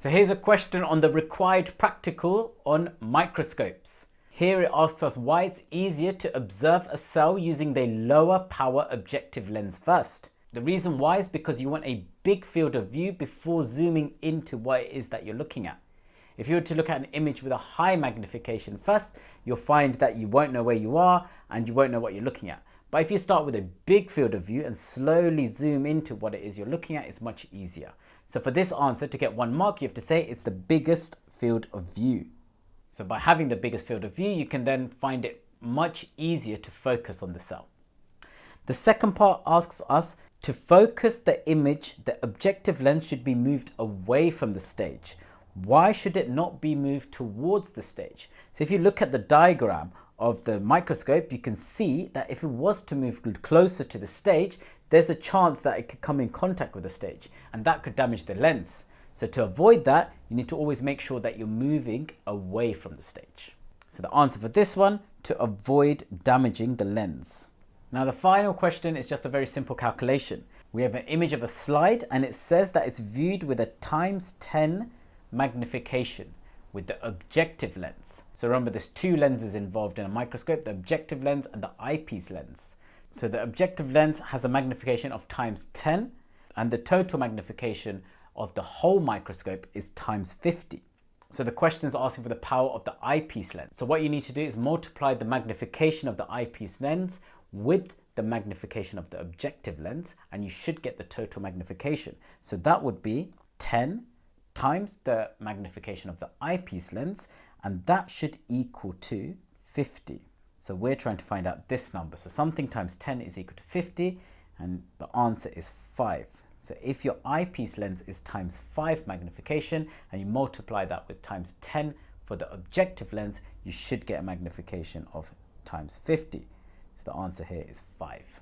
So here's a question on the required practical on microscopes. Here it asks us why it's easier to observe a cell using the lower power objective lens first. The reason why is because you want a big field of view before zooming into what it is that you're looking at. If you were to look at an image with a high magnification first, you'll find that you won't know where you are and you won't know what you're looking at. But if you start with a big field of view and slowly zoom into what it is you're looking at, it's much easier. So for this answer, to get 1 mark, you have to say it's the biggest field of view. So by having the biggest field of view, you can then find it much easier to focus on the cell. The second part asks us to focus the image, the objective lens should be moved away from the stage. Why should it not be moved towards the stage? So if you look at the diagram of the microscope, you can see that if it was to move closer to the stage, there's a chance that it could come in contact with the stage and that could damage the lens. So to avoid that, you need to always make sure that you're moving away from the stage. So the answer for this one, to avoid damaging the lens. Now the final question is just a very simple calculation. We have an image of a slide and it says that it's viewed with a ×10 magnification with the objective lens. So remember, there's 2 lenses involved in a microscope, the objective lens and the eyepiece lens. So the objective lens has a magnification of ×10 and the total magnification of the whole microscope is ×50. So the question is asking for the power of the eyepiece lens. So what you need to do is multiply the magnification of the eyepiece lens with the magnification of the objective lens and you should get the total magnification. So that would be 10 times the magnification of the eyepiece lens, and that should equal to 50. So we're trying to find out this number. So something times 10 is equal to 50 and the answer is 5. So if your eyepiece lens is ×5 magnification and you multiply that with ×10 for the objective lens, you should get a magnification of ×50. So the answer here is 5.